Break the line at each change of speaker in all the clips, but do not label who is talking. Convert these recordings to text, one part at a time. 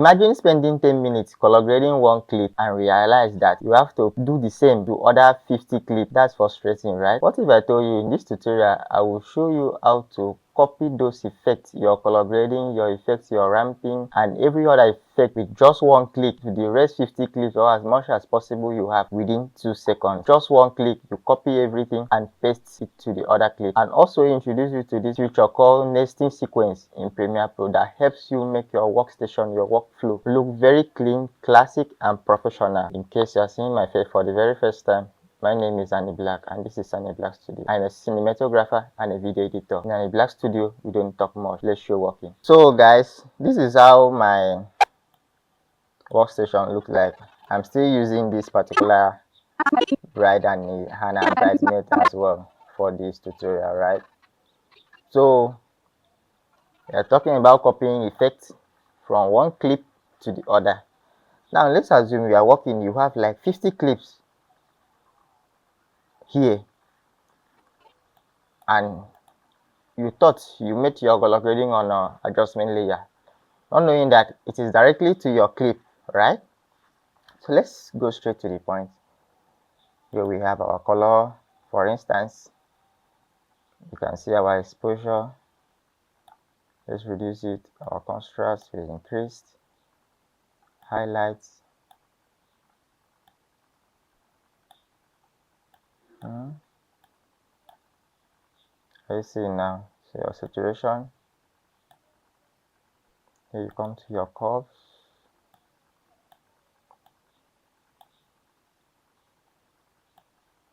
Imagine spending 10 minutes color grading one clip and realize that you have to do the same to other 50 clips. That's frustrating, right? What if I told you in this tutorial, I will show you how to copy those effects, your color grading, your effects, your ramping, and every other effect with just one click to the rest 50 clips or as much as possible you have within 2 seconds. Just one click, you copy everything and paste it to the other clip. And also introduce you to this feature called nesting sequence in Premiere Pro that helps you make your workstation, your workflow look very clean, classic, and professional. In case you are seeing my face for the very first time, my name is Anny Black and this is Anny Black Studio. I'm a cinematographer and a video editor. In Anny Black Studio, we don't talk much, let's show working. So guys, this is how my workstation looks like. I'm still using this particular bride and Hannah bridesmaid as well for this tutorial, right? So we are talking about copying effects from one clip to the other. Now let's assume you are working, you have like 50 clips here and you thought you made your color grading on an adjustment layer, not knowing that it is directly to your clip, right? So let's go straight to the point. Here we have our color. For instance, you can see our exposure. Let's reduce it. Our contrast is increased. Highlights. You see now, so your saturation. Here you come to your curves.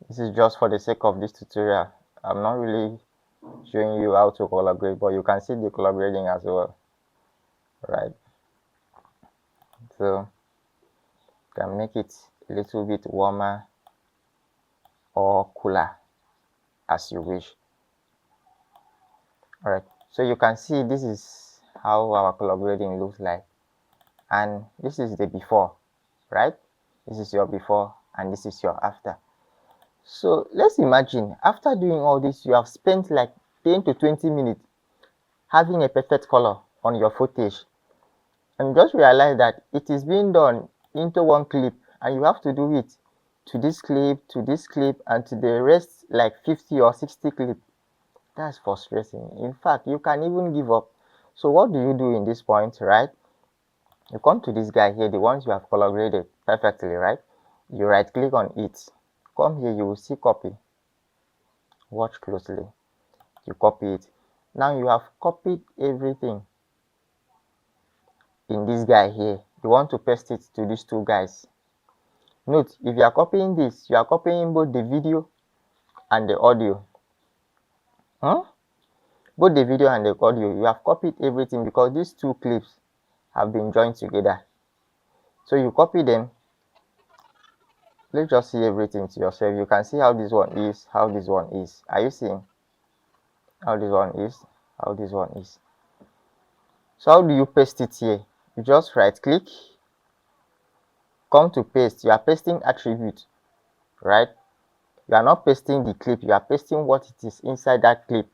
This is just for the sake of this tutorial. I'm not really showing you how to color grade, but you can see the color grading as well, right? So you can make it a little bit warmer or cooler as you wish. All right, so you can see this is how our color grading looks like, and this is the before, right? This is your before and this is your after. So let's imagine after doing all this, you have spent like 10 to 20 minutes having a perfect color on your footage, and just realize that it is being done into one clip and you have to do it to this clip, to this clip, and to the rest like 50 or 60 clips. That's frustrating. In fact, you can even give up. So what do you do in this point, right? You come to this guy here, the ones you have color graded perfectly, right? You right click on it. Come here, you will see copy. Watch closely. You copy it. Now you have copied everything in this guy here. You want to paste it to these two guys. Note, if you are copying this, you are copying both the video and the audio. Both the video and the audio, you have copied everything because these two clips have been joined together. So you copy them. Let's just see everything to yourself. You can see how this one is, how this one is. Are you seeing how this one is, how this one is? So how do you paste it here? You just right click, come to paste. You are pasting attribute, right? You are not pasting the clip, you are pasting what it is inside that clip.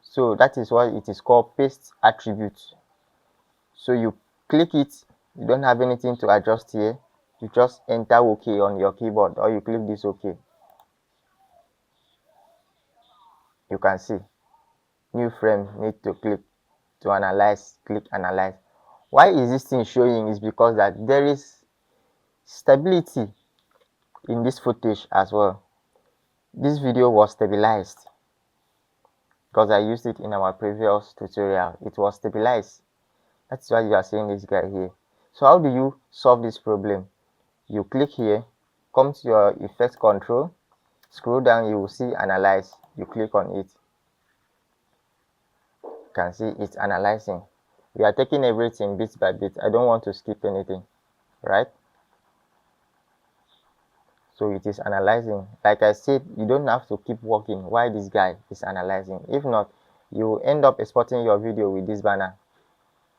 So that is why it is called paste attribute. So you click it, you don't have anything to adjust here. You just enter OK on your keyboard or you click this OK. You can see new frame, need to click to analyze, click analyze. Why is this thing showing is because that there is stability in this footage as well. This video was stabilized because I used it in our previous tutorial. It was stabilized. That's why you are seeing this guy here. So how do you solve this problem? You click here, come to your effect control, scroll down, you will see analyze. You click on it. You can see it's analyzing. We are taking everything bit by bit. I don't want to skip anything, right? So it is analyzing. Like I said, you don't have to keep working while this guy is analyzing. If not, you end up exporting your video with this banner,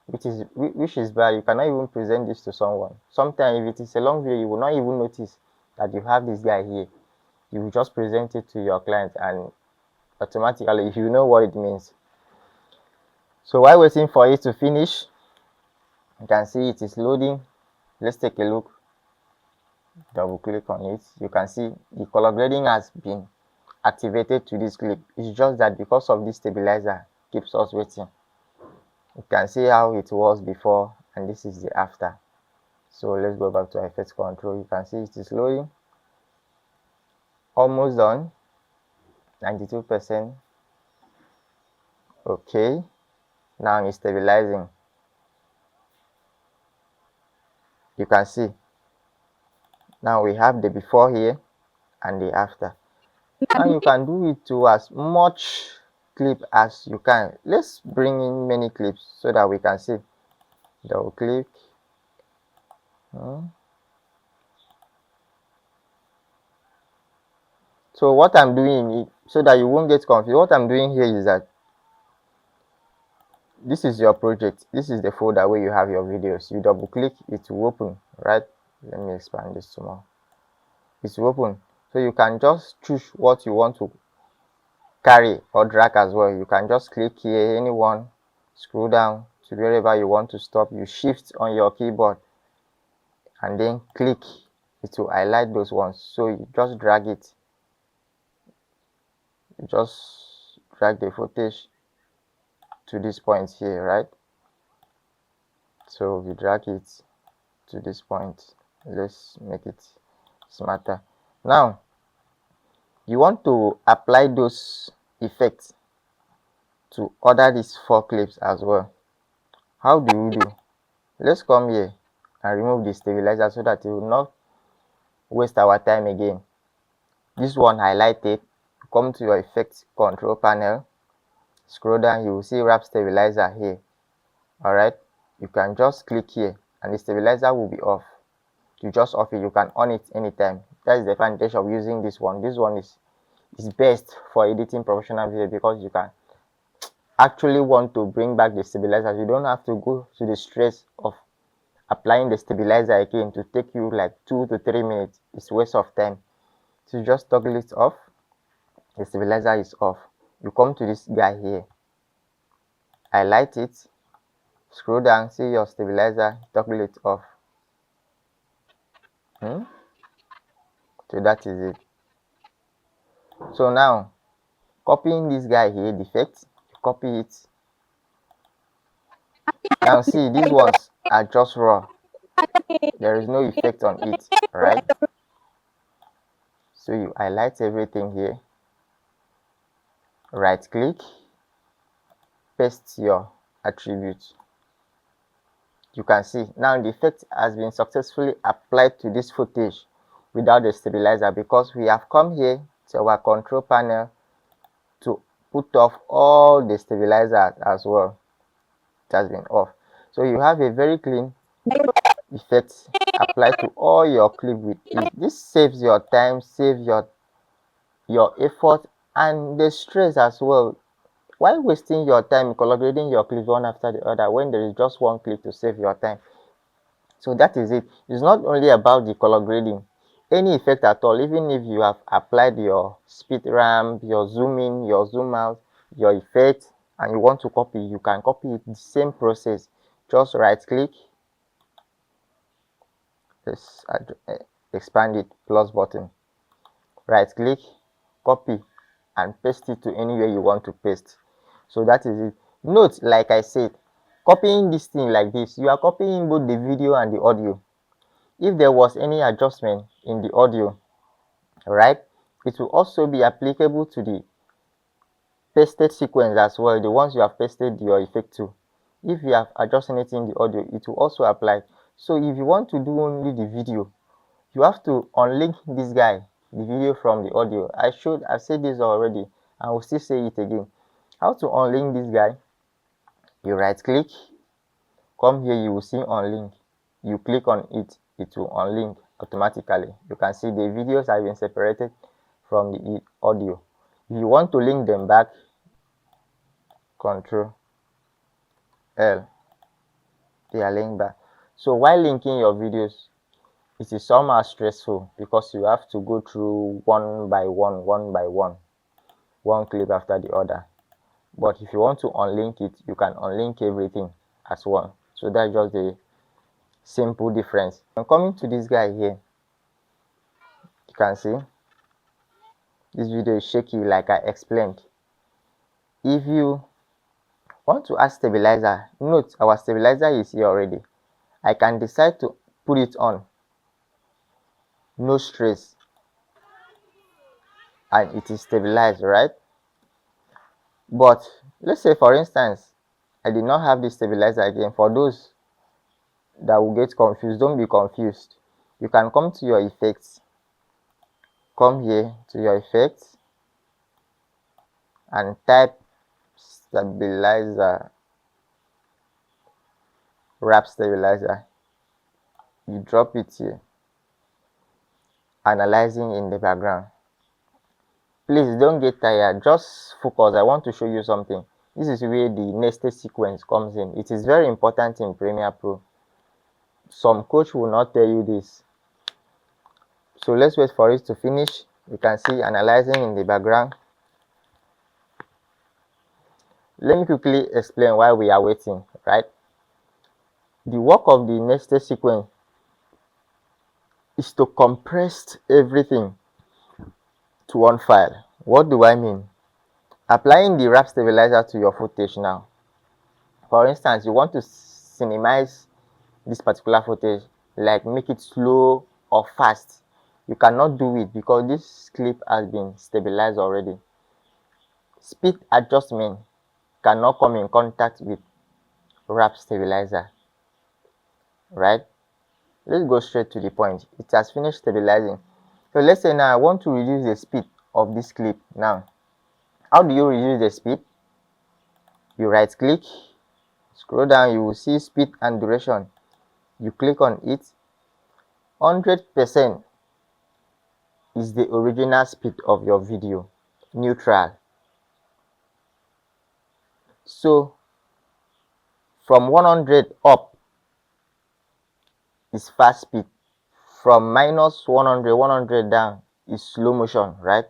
which is bad. You cannot even present this to someone. Sometimes if it is a long video, you will not even notice that you have this guy here. You will just present it to your client and automatically, if you know what it means. So while waiting for it to finish, You can see it is loading. Let's take a look. Double click on it. You can see the color grading has been activated to this clip. It's just that because of this stabilizer keeps us waiting. You can see how it was before, and this is the after. So let's go back to effect control. You can see it is loading. Almost done. 92%. Okay. Now it's stabilizing. You can see. Now we have the before here and the after. Now you can do it to as much clip as you can. Let's bring in many clips so that we can see. Double click. So what I'm doing, so that you won't get confused, what I'm doing here is that this is your project. This is the folder where you have your videos. You double click, it will open, right? Let me expand this some more. It will open. So you can just choose what you want to carry or drag as well. You can just click here, anyone, scroll down to wherever you want to stop. You shift on your keyboard and then click. It will highlight those ones. So you just drag it. You just drag the footage to this point here, right? So we drag it to this point. Let's make it smarter. Now you want to apply those effects to other these 4 clips as well. How do you do? Let's come here and remove the stabilizer so that it will not waste our time again. This one highlighted. Come to your effects control panel, scroll down, you will see wrap stabilizer here. All right, you can just click here and the stabilizer will be off. You just off it. You can on it anytime. That is the advantage of using this one. This one is best for editing professional video because you can actually want to bring back the stabilizer. You don't have to go to the stress of applying the stabilizer again to take you like 2 to 3 minutes. It's waste of time. So you just toggle it off. The stabilizer is off. You come to this guy here, highlight it, scroll down, see your stabilizer, toggle it off. So that is it. So now copying this guy here, defect, copy it. Now see, these ones are just raw. There is no effect on it, right? So you highlight everything here, right click, paste your attribute. You can see now the effect has been successfully applied to this footage without the stabilizer because we have come here to our control panel to put off all the stabilizers as well. It has been off. So you have a very clean effect applied to all your clip with it. This saves your time, saves your effort and the stress as well. Why wasting your time color grading your clips one after the other when there is just one clip to save your time? So that is it. It's not only about the color grading. Any effect at all, even if you have applied your speed ramp, your zoom in, your zoom out, your effect, and you want to copy, you can copy it the same process. Just right click, let's expand it, plus button, right click, copy and paste it to anywhere you want to paste. So that is it. Note, like I said, copying this thing like this, you are copying both the video and the audio. If there was any adjustment in the audio, right, it will also be applicable to the pasted sequence as well, the ones you have pasted your effect to. If you have adjusted anything in the audio, it will also apply. So if you want to do only the video, you have to unlink this guy, the video from the audio. I've said this already, and will still say it again. How to unlink this guy? You right click, come here, you will see unlink. You click on it, it will unlink automatically. You can see the videos have been separated from the audio. If you want to link them back, Control L, they are linked back. So while linking your videos, it is somehow stressful because you have to go through one by one clip after the other. But if you want to unlink it, you can unlink everything as one. So that's just the simple difference. I'm coming to this guy here. You can see this video is shaky like I explained. If you want to add stabilizer, note our stabilizer is here already. I can decide to put it on, no stress, and it is stabilized, right? But let's say for instance I did not have this stabilizer again. For those that will get confused, don't be confused. You can come to your effects, come here to your effects and type stabilizer, wrap stabilizer. You drop it here, analyzing in the background. Please don't get tired, just focus. I want to show you something. This is where the nested sequence comes in. It is very important in Premiere Pro. Some coach will not tell you this. So let's wait for it to finish. You can see analyzing in the background. Let me quickly explain why we are waiting, right? The work of the nested sequence is to compress everything to one file. What do I mean? Applying the wrap stabilizer to your footage now. For instance, you want to cinemize this particular footage, like make it slow or fast. You cannot do it because this clip has been stabilized already. Speed adjustment cannot come in contact with wrap stabilizer, right? Let's go straight to the point. It has finished stabilizing. So let's say now I want to reduce the speed of this clip. Now, how do you reduce the speed? You right click, scroll down, you will see speed and duration. You click on it. 100% is the original speed of your video, neutral. So from 100 up is fast speed, from minus 100 down is slow motion, right?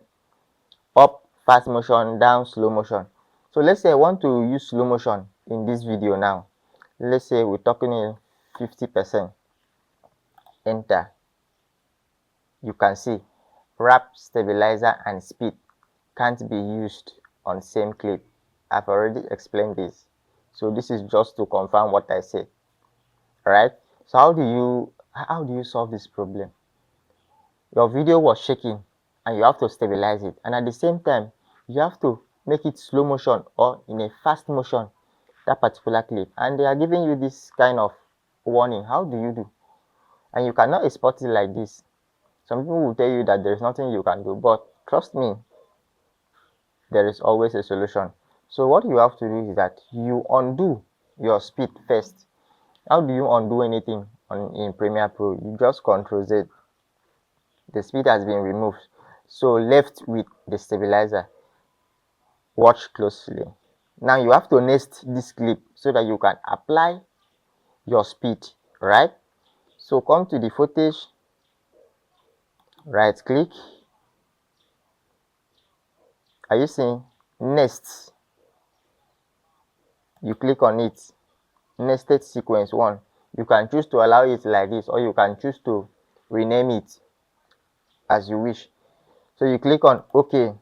Up fast motion, down slow motion. So let's say I want to use slow motion in this video now. Let's say we're talking in 50%. Enter. You can see wrap stabilizer and speed can't be used on same clip. I've already explained this, so this is just to confirm what I said. Right? So how do you solve this problem? Your video was shaking and you have to stabilize it, and at the same time you have to make it slow motion or in a fast motion, that particular clip, and they are giving you this kind of warning. How do you do? And you cannot export it like this. Some people will tell you that there's nothing you can do, but trust me, there is always a solution. So what you have to do is that you undo your speed first. How do you undo anything in Premiere Pro? You just Ctrl Z. The speed has been removed, so left with the stabilizer. Watch closely. Now you have to nest this clip so that you can apply your speed, right? So come to the footage, right click. Are you seeing nest? You click on it, nested sequence 1. You can choose to allow it like this, or you can choose to rename it as you wish. So you click on OK.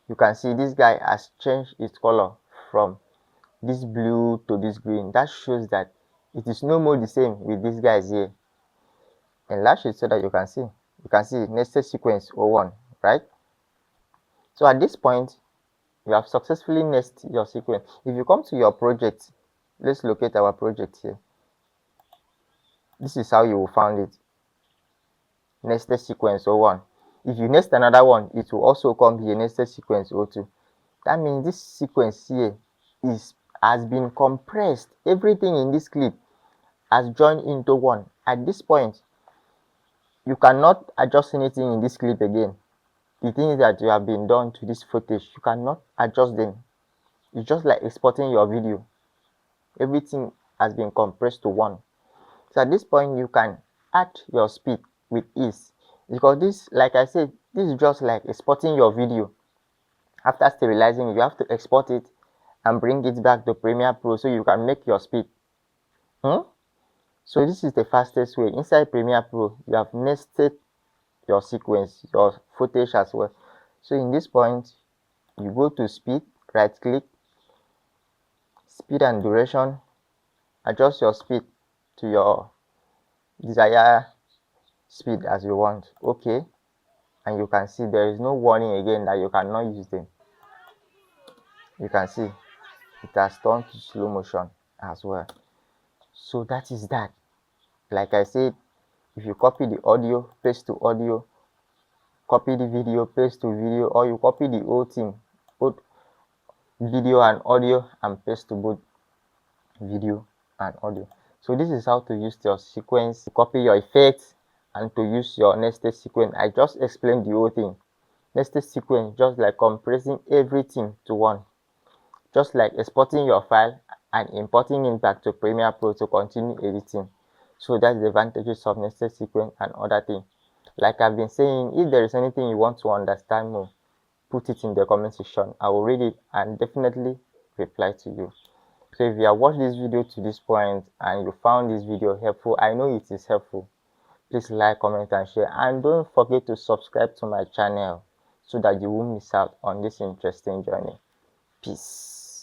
You can see this guy has changed its color from this blue to this green. That shows that it is no more the same with these guys here. Enlarge it so that you can see. You can see nested sequence 01, right? So at this point, you have successfully nested your sequence. If you come to your project, let's locate our project here. This is how you will find it. Nested sequence 01. If you nest another one, it will also come here, nested sequence 02. That means this sequence here has been compressed. Everything in this clip has joined into one. At this point, you cannot adjust anything in this clip again. The things that you have been done to this footage, you cannot adjust them. It's just like exporting your video. Everything has been compressed to one. So at this point, you can add your speed with ease, because this, like I said, this is just like exporting your video. After stabilizing, you have to export it and bring it back to Premiere Pro so you can make your speed. So this is the fastest way. Inside Premiere Pro, you have nested your sequence, your footage as well. So in this point, you go to speed, right click, speed and duration, adjust your speed to your desired speed as you want. Okay, and you can see there is no warning again that you cannot use them. You can see it has turned to slow motion as well. So that is that. Like I said, if you copy the audio, paste to audio, copy the video, paste to video, or you copy the whole thing, both video and audio, and paste to both video and audio. So this is how to use your sequence, to copy your effects, and to use your nested sequence. I just explained the whole thing. Nested sequence, just like compressing everything to one, just like exporting your file and importing it back to Premiere Pro to continue editing. So that's the advantages of nested sequence and other things. Like I've been saying, if there is anything you want to understand more, put it in the comment section. I will read it and definitely reply to you. So if you have watched this video to this point and you found this video helpful, I know it is helpful, please like, comment and share, and don't forget to subscribe to my channel so that you won't miss out on this interesting journey. Peace.